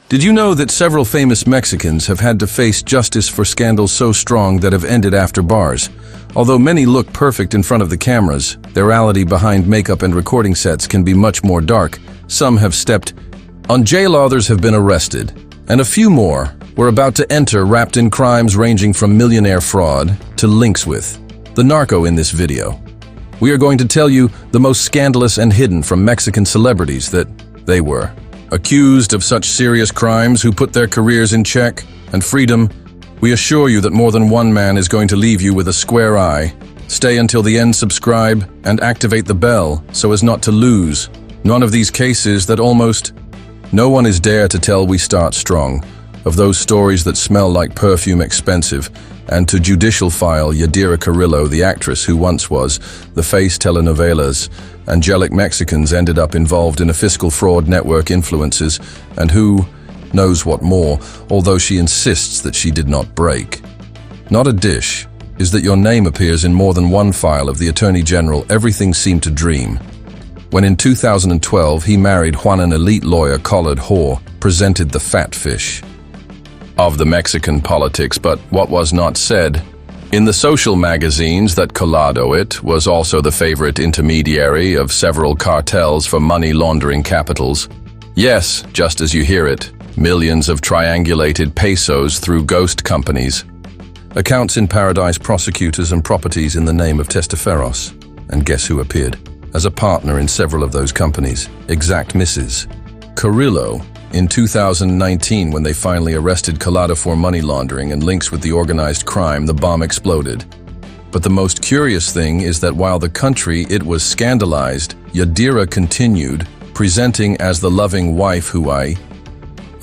Did you know that several famous Mexicans have had to face justice for scandals so strong that have ended after bars? Although many look perfect in front of the cameras, their reality behind makeup and recording sets can be much more dark. Some have stepped on jail, others have been arrested, and a few more were about to enter, wrapped in crimes ranging from millionaire fraud to links with the narco in this video. We are going to tell you the most scandalous and hidden from Mexican celebrities that they were accused of such serious crimes who put their careers in check and freedom. We assure you that more than one man is going to leave you with a square eye. Stay until the end, subscribe, and activate the bell so as not to lose none of these cases that almost no one is dare to tell. We start strong, of those stories that smell like perfume, expensive, and to judicial file Yadira Carrillo, the actress who once was the face telenovelas. Angelic Mexicans ended up involved in a fiscal fraud network, influences, and who knows what more, although she insists that she did not break. Not a dish is that your name appears in more than one file of the Attorney General. Everything seemed to dream. When in 2012 he married Juan, an elite lawyer, collared whore, presented the fat fish of the Mexican politics. But what was not said in the social magazines that Collado it was also the favorite intermediary of several cartels for money laundering capitals. Yes, just as you hear it, millions of triangulated pesos through ghost companies, accounts in paradise, prosecutors, and properties in the name of testaferros. And guess who appeared as a partner in several of those companies? Exact Mrs. Carrillo. In 2019, when they finally arrested Collado for money laundering and links with the organized crime, the bomb exploded. But the most curious thing is that while the country it was scandalized, Yadira continued presenting as the loving wife who I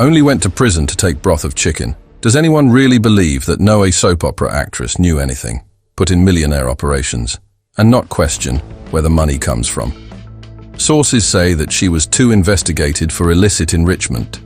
only went to prison to take broth of chicken. Does anyone really believe that no soap opera actress knew anything, put in millionaire operations, and not question where the money comes from? Sources say that she was too investigated for illicit enrichment,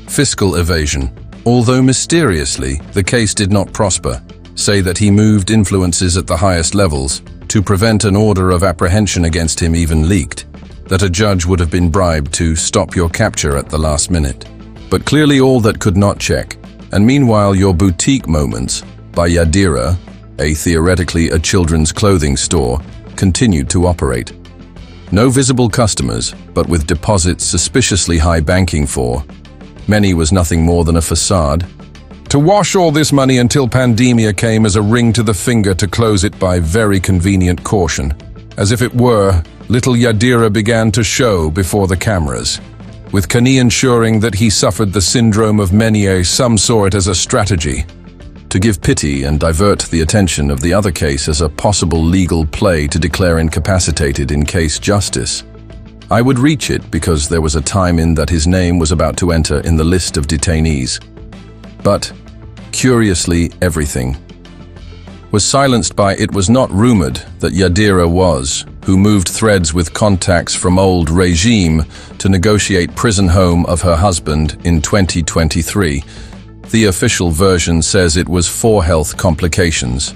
fiscal evasion. Although mysteriously, the case did not prosper. Say that he moved influences at the highest levels to prevent an order of apprehension against him even leaked, that a judge would have been bribed to stop your capture at the last minute. But clearly all that could not check. And meanwhile, your boutique moments by Yadira, theoretically a children's clothing store, continued to operate. No visible customers, but with deposits suspiciously high banking for many was nothing more than a facade. To wash all this money until pandemia came as a ring to the finger to close it by very convenient caution. As if it were, little Yadira began to show before the cameras, with Kani ensuring that he suffered the syndrome of many. Some saw it as a strategy to give pity and divert the attention of the other case as a possible legal play to declare incapacitated in case justice I would reach it, because there was a time in that his name was about to enter in the list of detainees. But, curiously, everything was silenced by it was not rumored that Yadira was, who moved threads with contacts from old regime to negotiate prison home of her husband in 2023. The official version says it was for health complications,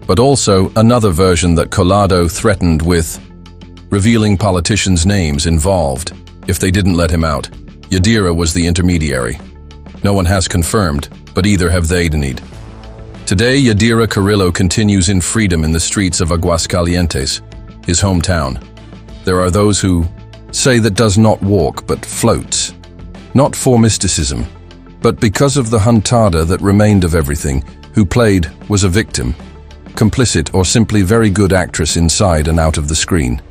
but also another version that Collado threatened with revealing politicians' names involved if they didn't let him out. Yadira was the intermediary. No one has confirmed, but either have they denied. Today, Yadira Carrillo continues in freedom in the streets of Aguascalientes, his hometown. There are those who say that does not walk but floats, not for mysticism, but because of the juntada that remained of everything, who played was a victim, complicit, or simply very good actress inside and out of the screen.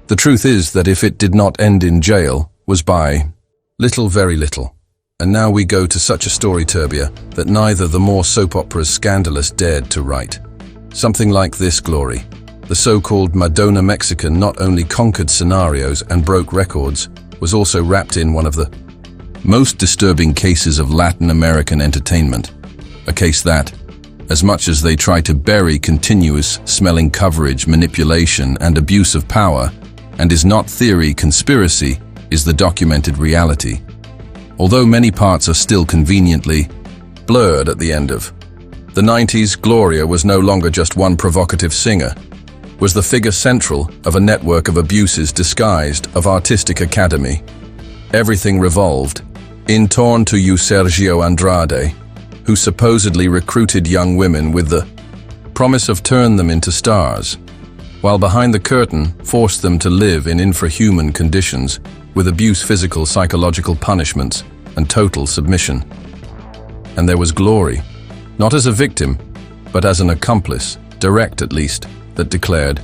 The truth is that if it did not end in jail, was by little, very little. And now we go to such a story turbia that neither the more soap operas scandalous dared to write. Something like this glory. The so-called Madonna Mexican not only conquered scenarios and broke records, was also wrapped in one of the most disturbing cases of Latin American entertainment. A case that, as much as they try to bury continuous smelling coverage, manipulation, and abuse of power, and is not theory, conspiracy, is the documented reality. Although many parts are still conveniently blurred at the end of the 90s, Gloria was no longer just one provocative singer, was the figure central of a network of abuses disguised of artistic academy. Everything revolved In torno to you Sergio Andrade, who supposedly recruited young women with the promise of turn them into stars, while behind the curtain forced them to live in infrahuman conditions with abuse, physical, psychological punishments, and total submission. And there was Glory, not as a victim, but as an accomplice, direct at least, that declared.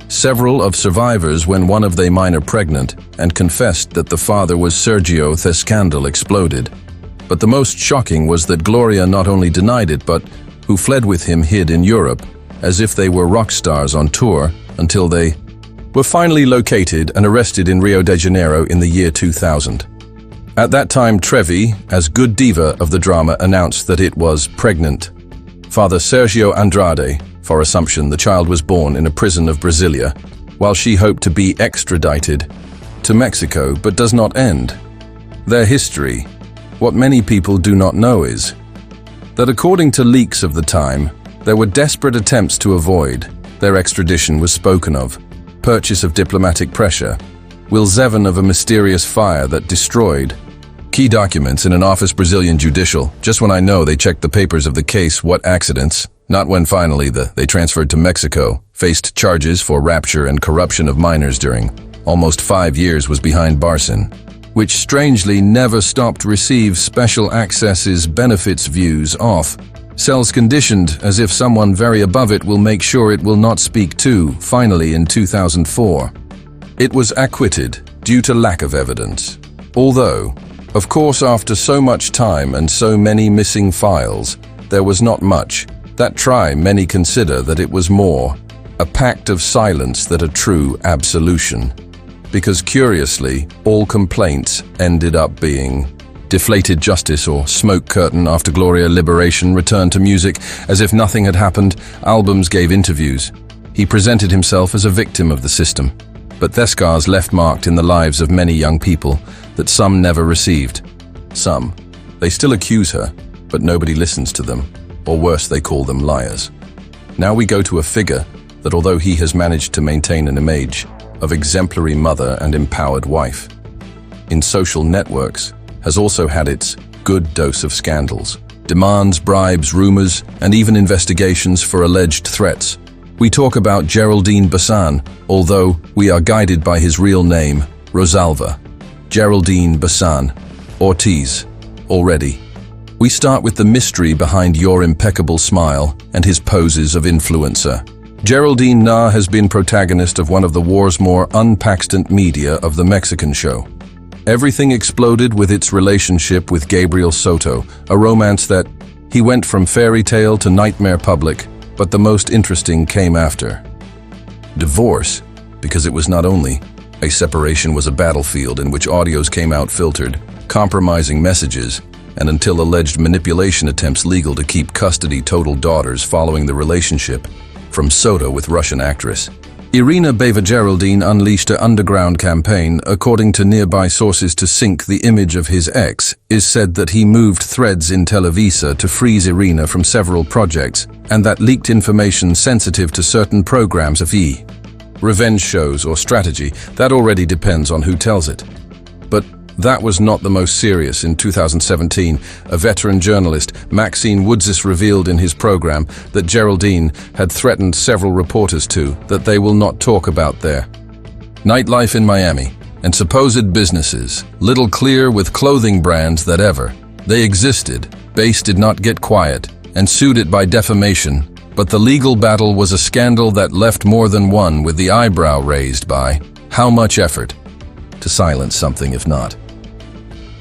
Several of survivors when one of they minor pregnant and confessed that the father was Sergio. The scandal exploded. But the most shocking was that Gloria not only denied it, but who fled with him hid in Europe, as if they were rock stars on tour, until they were finally located and arrested in Rio de Janeiro in the year 2000. At that time, Trevi, as good diva of the drama, announced that it was pregnant. Father Sergio Andrade, for assumption the child was born in a prison of Brasilia, while she hoped to be extradited to Mexico, but does not end. Their history. What many people do not know is that according to leaks of the time, there were desperate attempts to avoid. Their extradition was spoken of, purchase of diplomatic pressure, Will Zeven of a mysterious fire that destroyed key documents in an office Brazilian judicial. Just when I know they checked the papers of the case, what accidents, not when finally they transferred to Mexico, faced charges for rapture and corruption of minors during almost 5 years was behind Barson, which strangely never stopped receive special accesses benefits views off, cells conditioned as if someone very above it will make sure it will not speak to, finally in 2004. It was acquitted due to lack of evidence. Although, of course, after so much time and so many missing files, there was not much. That try many consider that it was more a pact of silence than a true absolution. Because curiously, all complaints ended up being deflated justice or smoke curtain. After Gloria liberation returned to music as if nothing had happened, albums gave interviews. He presented himself as a victim of the system. But their scars left marked in the lives of many young people that some never received. Some. They still accuse her, but nobody listens to them, or worse, they call them liars. Now we go to a figure that, although he has managed to maintain an image of exemplary mother and empowered wife, in social networks has also had its good dose of scandals, demands, bribes, rumors, and even investigations for alleged threats. We talk about Geraldine Bazán, although we are guided by his real name, Rosalva. Geraldine Bazán, Ortiz, already. We start with the mystery behind your impeccable smile and his poses of influencer. Geraldine has been protagonist of one of the war's more unpaxtant media of the Mexican show. Everything exploded with its relationship with Gabriel Soto, a romance that he went from fairy tale to nightmare public, but the most interesting came after. Divorce, because it was not only a separation, was a battlefield in which audios came out filtered, compromising messages, and until alleged manipulation attempts legal to keep custody total daughters following the relationship from Soto with Russian actress. Irina Beva. Geraldine unleashed an underground campaign, according to nearby sources, to sink the image of his ex. Is said that he moved threads in Televisa to freeze Irina from several projects, and that leaked information sensitive to certain programs of revenge shows or strategy. That already depends on who tells it. But that was not the most serious. In 2017, a veteran journalist, Maxine Woodsis, revealed in his program that Geraldine had threatened several reporters that they will not talk about their nightlife in Miami and supposed businesses, little clear with clothing brands that ever they existed. Base did not get quiet and sued it by defamation, but the legal battle was a scandal that left more than one with the eyebrow raised by how much effort to silence something if not.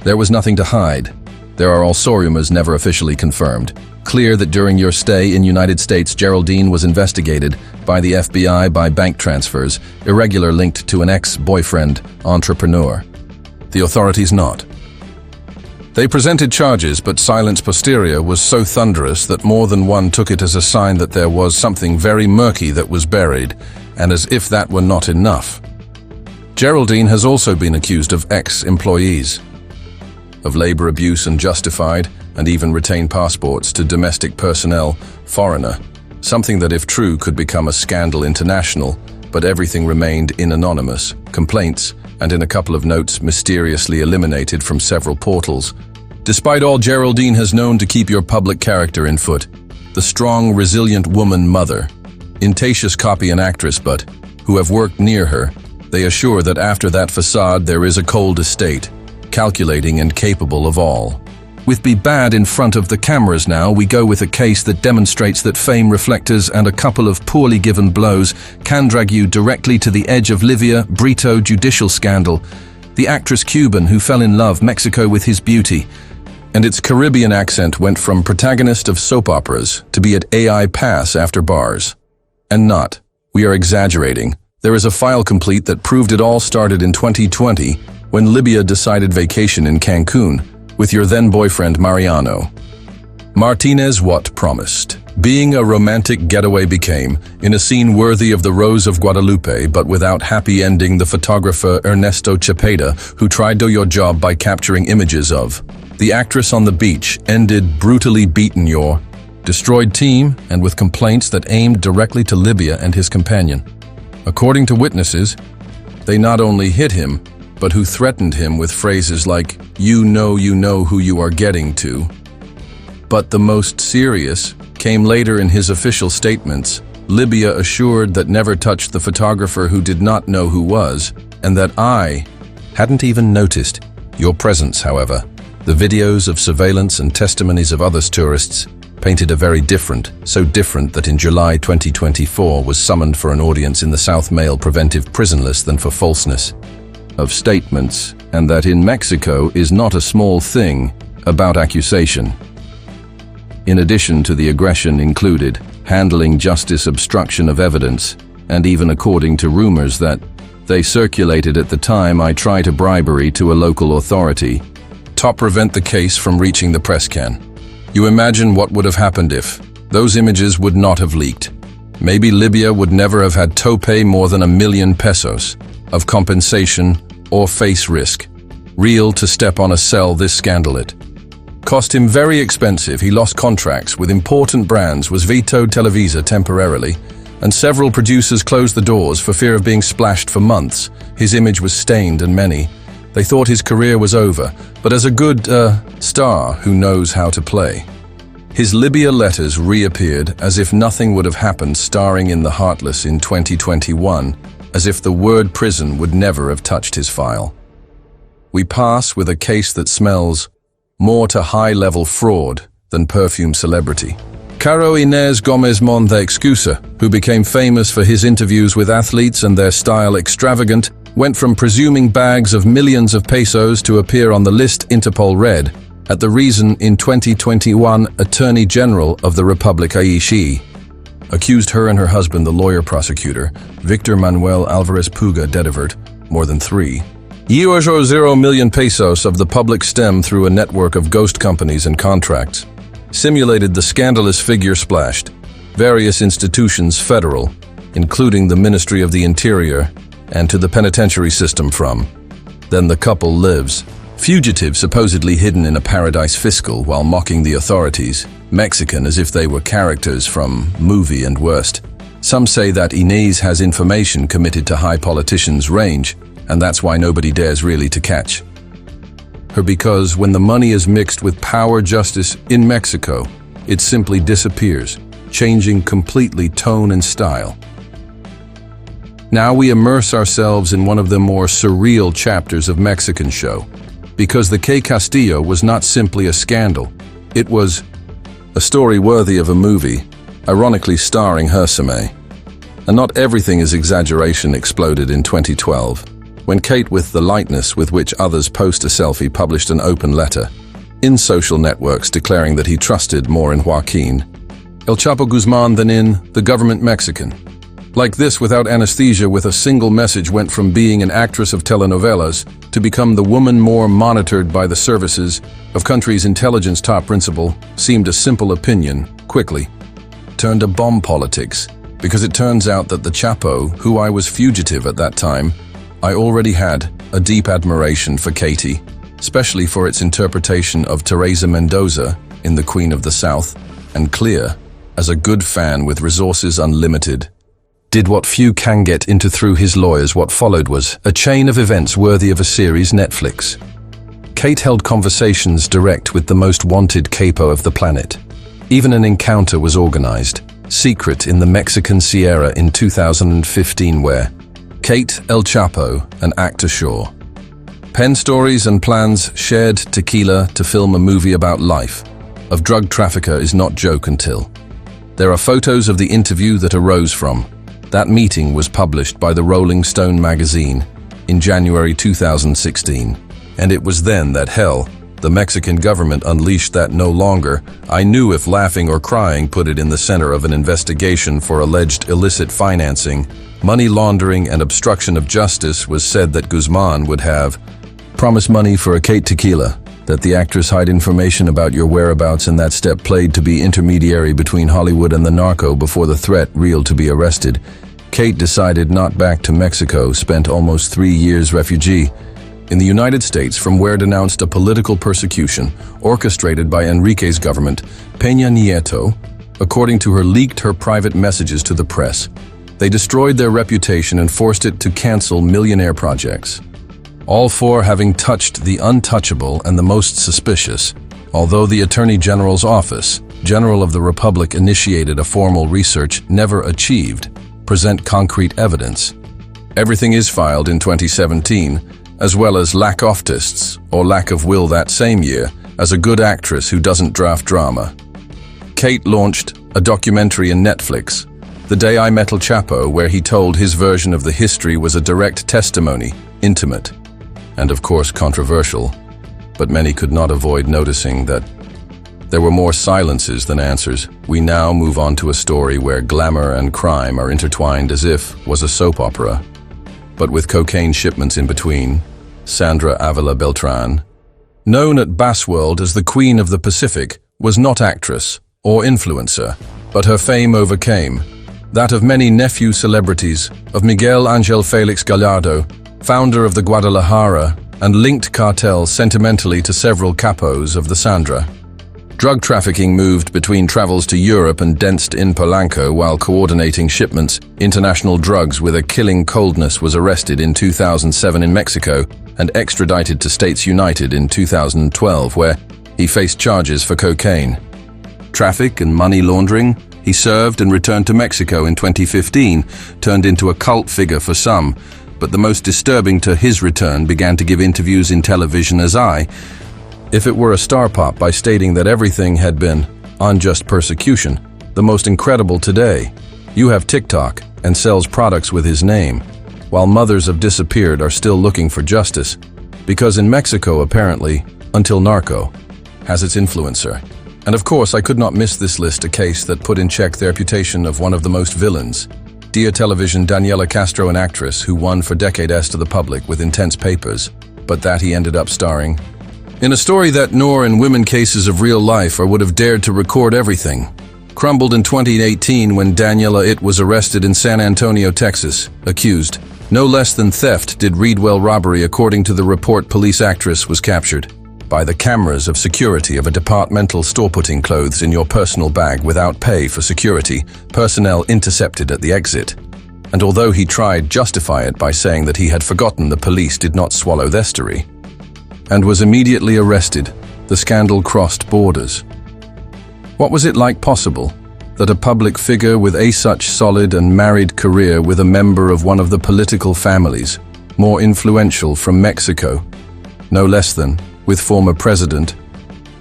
There was nothing to hide. There are also rumors never officially confirmed. Clear that during your stay in United States, Geraldine was investigated by the FBI by bank transfers, irregular linked to an ex-boyfriend entrepreneur. The authorities not. They presented charges, but silence posterior was so thunderous that more than one took it as a sign that there was something very murky that was buried, and as if that were not enough. Geraldine has also been accused of ex-employees, of labor abuse and justified, and even retained passports to domestic personnel, foreigner, something that if true could become a scandal international, but everything remained in anonymous. Complaints and in a couple of notes mysteriously eliminated from several portals. Despite all Geraldine has known to keep your public character in foot, the strong, resilient woman mother, Intatious copy and actress but, who have worked near her, they assure that after that facade there is a cold estate, calculating and capable of all. With Be Bad in front of the cameras now, we go with a case that demonstrates that fame reflectors and a couple of poorly given blows can drag you directly to the edge of Livia Brito judicial scandal, the actress Cuban who fell in love Mexico with his beauty, and its Caribbean accent went from protagonist of soap operas to be at AI pass after bars. And not. We are exaggerating. There is a file complete that proved it all started in 2020 when Libya decided vacation in Cancun with your then-boyfriend Mariano. Martinez what promised. Being a romantic getaway became, in a scene worthy of the Rose of Guadalupe but without happy ending, the photographer Ernesto Cepeda, who tried to do your job by capturing images of the actress on the beach, ended brutally beaten your destroyed team and with complaints that aimed directly to Libya and his companion. According to witnesses, they not only hit him, but who threatened him with phrases like, you know who you are getting to. But the most serious came later in his official statements. Libya assured that never touched the photographer who did not know who was, and that I hadn't even noticed your presence, however. The videos of surveillance and testimonies of other tourists painted a very different, so different that in July 2024 was summoned for an audience in the South Male Preventive Prison List than for falseness of statements, and that in Mexico is not a small thing about accusation. In addition to the aggression included handling justice obstruction of evidence, and even according to rumors that they circulated at the time, I tried to bribery to a local authority to prevent the case from reaching the press can. You imagine what would have happened if those images would not have leaked. Maybe Libya would never have had to pay more than $1 million of compensation or face risk, real to step on a cell this scandal it. Cost him very expensive. He lost contracts with important brands, was vetoed Televisa temporarily, and several producers closed the doors for fear of being splashed for months. His image was stained and they thought his career was over, but as a good star who knows how to play. His Libya letters reappeared as if nothing would have happened, starring in The Heartless in 2021, as if the word prison would never have touched his file. We pass with a case that smells more to high-level fraud than perfume celebrity. Caro Inés Gómez Mont, the excuser, who became famous for his interviews with athletes and their style extravagant, went from presuming bags of millions of pesos to appear on the list Interpol read at the reason in 2021 Attorney General of the Republic Aishi accused her and her husband, the lawyer prosecutor, Victor Manuel Alvarez Puga Dedivert, more than 3.0 million pesos of the public stem through a network of ghost companies and contracts. Simulated the scandalous figure splashed various institutions federal, including the Ministry of the Interior, and to the penitentiary system from. Then the couple lives. Fugitive supposedly hidden in a paradise fiscal while mocking the authorities. Mexican as if they were characters from movie and worst. Some say that Inés has information committed to high politicians' range, and that's why nobody dares really to catch her, because when the money is mixed with power justice in Mexico, it simply disappears, changing completely tone and style. Now we immerse ourselves in one of the more surreal chapters of Mexican show, because the K. Castillo was not simply a scandal. It was a story worthy of a movie, ironically starring Hersame. And not everything is exaggeration exploded in 2012, when Kate, with the lightness with which others post a selfie, published an open letter in social networks declaring that he trusted more in Joaquin El Chapo Guzman than in the government Mexican. Like this, without anesthesia, with a single message, went from being an actress of telenovelas to become the woman more monitored by the services of country's intelligence top principal, seemed a simple opinion, quickly turned to bomb politics, because it turns out that the Chapo, who I was fugitive at that time, I already had a deep admiration for Katie, especially for its interpretation of Teresa Mendoza in The Queen of the South, and Clear, as a good fan with resources unlimited, did what few can get into through his lawyers. What followed was a chain of events worthy of a series Netflix. Kate held conversations direct with the most wanted capo of the planet. Even an encounter was organized, secret in the Mexican Sierra in 2015 where Kate El Chapo and actor Shaw penned stories and plans, shared tequila to film a movie about life of drug trafficker is not joke until. There are photos of the interview that arose from. That meeting was published by the Rolling Stone magazine in January 2016. And it was then that hell, the Mexican government unleashed that no longer. I knew if laughing or crying put it in the center of an investigation for alleged illicit financing, money laundering and obstruction of justice was said that Guzman would have promised money for a Kate tequila, that the actress hide information about your whereabouts and that step played to be intermediary between Hollywood and the narco before the threat real to be arrested. Kate decided not back to Mexico, spent almost 3 years refugee in the United States from where denounced a political persecution orchestrated by Enrique's government, Peña Nieto. According to her, leaked her private messages to the press. They destroyed their reputation and forced it to cancel millionaire projects. All for having touched the untouchable and the most suspicious. Although the Attorney General's Office, General of the Republic, initiated a formal research, never achieved present concrete evidence. Everything is filed in 2017, as well as lack oftists or lack of will that same year as a good actress who doesn't draft drama. Kate launched a documentary in Netflix, The Day I Met El Chapo, where he told his version of the history was a direct testimony, intimate, and of course controversial, but many could not avoid noticing that there were more silences than answers. We now move on to a story where glamour and crime are intertwined as if was a soap opera, but with cocaine shipments in between. Sandra Avila Beltran, known at Bassworld as the Queen of the Pacific, was not actress or influencer, but her fame overcame that of many nephew celebrities of Miguel Angel Felix Gallardo, founder of the Guadalajara, and linked cartels sentimentally to several capos of the Sandra. Drug trafficking moved between travels to Europe and danced in Polanco while coordinating shipments. International drugs with a killing coldness was arrested in 2007 in Mexico and extradited to States United in 2012, where he faced charges for cocaine, traffic and money laundering. He served and returned to Mexico in 2015, turned into a cult figure for some, but the most disturbing to his return began to give interviews in television as if it were a star pop by stating that everything had been unjust persecution. The most incredible today, you have TikTok and sells products with his name, while mothers of disappeared are still looking for justice, because in Mexico apparently, until narco has its influencer. And of course I could not miss this list, a case that put in check the reputation of one of the most villains. Dia Television, Daniela Castro, an actress who won for decades to the public with intense papers, but that he ended up starring in a story that nor in women cases of real life or would have dared to record everything. Crumbled in 2018 when Daniela It was arrested in San Antonio, Texas, accused no less than theft did Reedwell robbery. According to the report, police actress was captured by the cameras of security of a departmental store, putting clothes in your personal bag without pay for security. Personnel intercepted at the exit. And although he tried justify it by saying that he had forgotten, the police did not swallow their story and was immediately arrested. The scandal crossed borders. What was it like possible that a public figure with a such solid and married career with a member of one of the political families more influential from Mexico, no less than with former President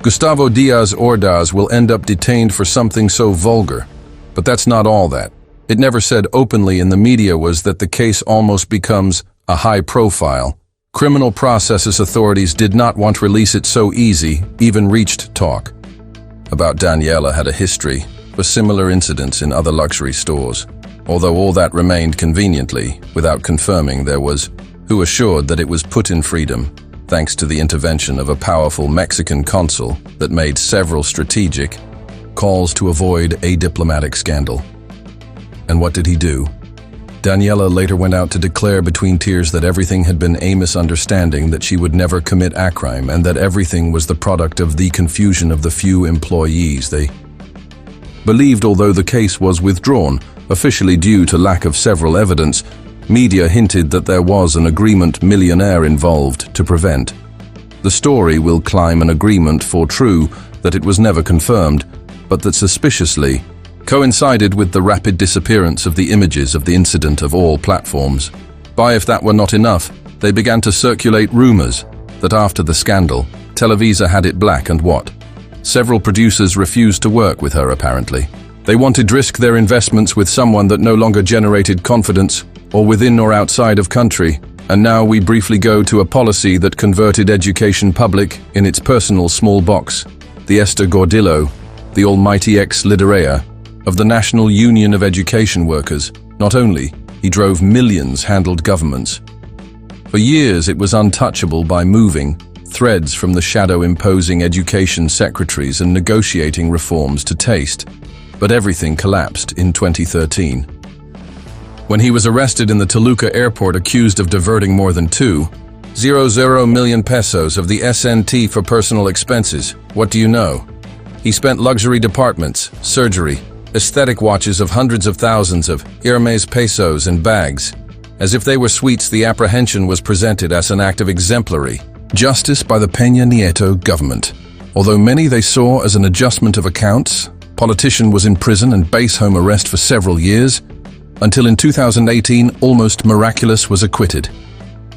Gustavo Diaz Ordaz, will end up detained for something so vulgar? But that's not all that it never said openly in the media was that the case almost becomes a high-profile criminal processes. Authorities did not want to release it so easy, even reached talk about Daniela had a history of similar incidents in other luxury stores. Although all that remained conveniently without confirming, there was who assured that it was put in freedom thanks to the intervention of a powerful Mexican consul that made several strategic calls to avoid a diplomatic scandal. And what did he do? Daniela later went out to declare between tears that everything had been a misunderstanding, that she would never commit a crime, and that everything was the product of the confusion of the few employees. They believed although the case was withdrawn, officially due to lack of several evidence. Media hinted that there was an agreement millionaire involved to prevent. The story will climb an agreement for true that it was never confirmed, but that suspiciously coincided with the rapid disappearance of the images of the incident of all platforms. If that were not enough, they began to circulate rumors that after the scandal, Televisa had it black and white. Several producers refused to work with her apparently. They wanted to risk their investments with someone that no longer generated confidence, or within or outside of country. And now we briefly go to a policy that converted education public in its personal small box. The Esther Gordillo, the almighty ex-Liderea of the National Union of Education Workers. Not only, he drove millions handled governments. For years it was untouchable by moving threads from the shadow imposing education secretaries and negotiating reforms to taste. But everything collapsed in 2013. When he was arrested in the Toluca airport accused of diverting more than 2.00 million pesos of the SNT for personal expenses. What do you know? He spent luxury departments, surgery, aesthetic watches of hundreds of thousands of Hermes pesos in bags. As if they were sweets, the apprehension was presented as an act of exemplary justice by the Peña Nieto government. Although many they saw as an adjustment of accounts, politician was in prison and base home arrest for several years, until in 2018, almost miraculous, was acquitted.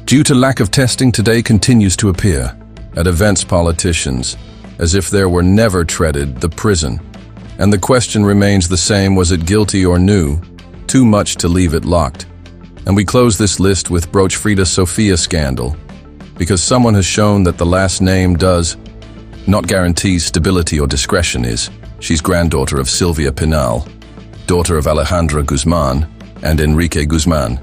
Due to lack of testing, today continues to appear at events politicians, as if there were never treaded the prison. And the question remains the same, was it guilty or new? Too much to leave it locked. And we close this list with Broch Frida Sofia scandal, because someone has shown that the last name does not guarantee stability or discretion. She's granddaughter of Silvia Pinal, daughter of Alejandra Guzman and Enrique Guzman.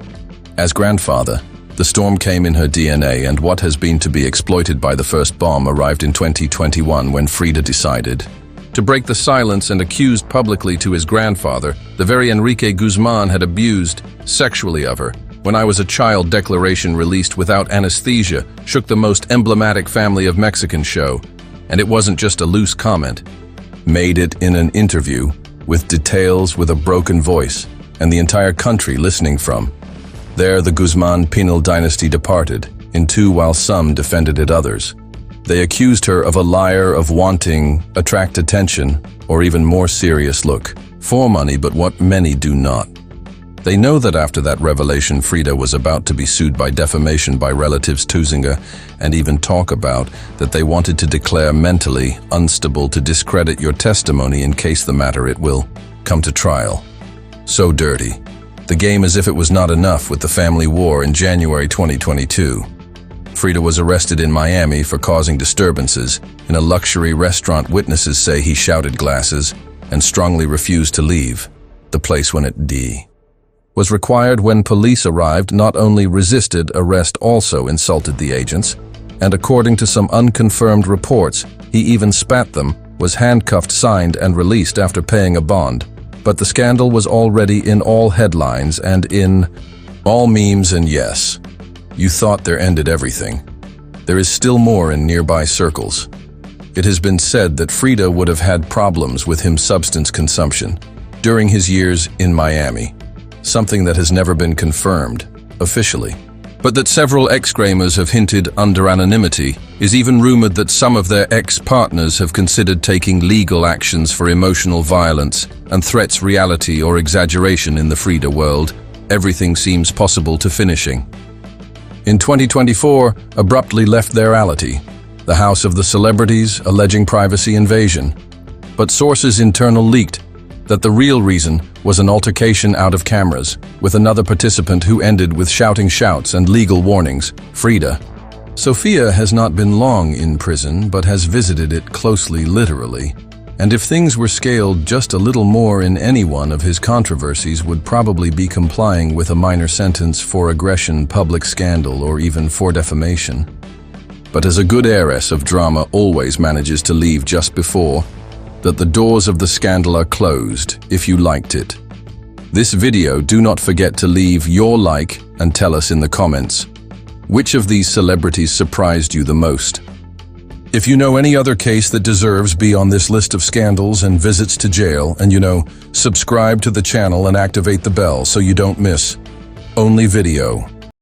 As grandfather, the storm came in her DNA, and what has been to be exploited by the first bomb arrived in 2021 when Frida decided to break the silence and accused publicly to his grandfather, the very Enrique Guzman had abused sexually of her. When I was a child declaration released without anesthesia shook the most emblematic family of Mexican show, and it wasn't just a loose comment. Made it in an interview with details, with a broken voice, and the entire country listening from. There the Guzman penal dynasty departed, in two while some defended it others. They accused her of a liar, of wanting, attract attention, or even more serious look, for money, but what many do not. They know that after that revelation, Frida was about to be sued by defamation by relatives Tuzinga, and even talk about that they wanted to declare mentally unstable to discredit your testimony in case the matter it will come to trial. So dirty. The game as if it was not enough with the family war in January 2022. Frida was arrested in Miami for causing disturbances. In a luxury restaurant, witnesses say he shouted glasses and strongly refused to leave the place when it was required. When police arrived, not only resisted arrest, also insulted the agents, and according to some unconfirmed reports, he even spat them, was handcuffed, signed, and released after paying a bond. But the scandal was already in all headlines and in all memes, and yes, you thought there ended everything. There is still more in nearby circles. It has been said that Frida would have had problems with his substance consumption during his years in Miami, something that has never been confirmed officially, but that several ex-Grammars have hinted under anonymity. Is even rumored that some of their ex-partners have considered taking legal actions for emotional violence and threats. Reality or exaggeration in the Frida world, everything seems possible to finishing. In 2024, abruptly left their reality, the house of the celebrities, alleging privacy invasion. But sources internal leaked that the real reason was an altercation out of cameras with another participant who ended with shouting shouts and legal warnings. Frida Sofia has not been long in prison, but has visited it closely, literally. And if things were scaled just a little more in any one of his controversies, would probably be complying with a minor sentence for aggression, public scandal, or even for defamation. But as a good heiress of drama always manages to leave just before that the doors of the scandal are closed, if you liked it. This video, do not forget to leave your like and tell us in the comments, which of these celebrities surprised you the most? If you know any other case that deserves be on this list of scandals and visits to jail, and subscribe to the channel and activate the bell so you don't miss only video.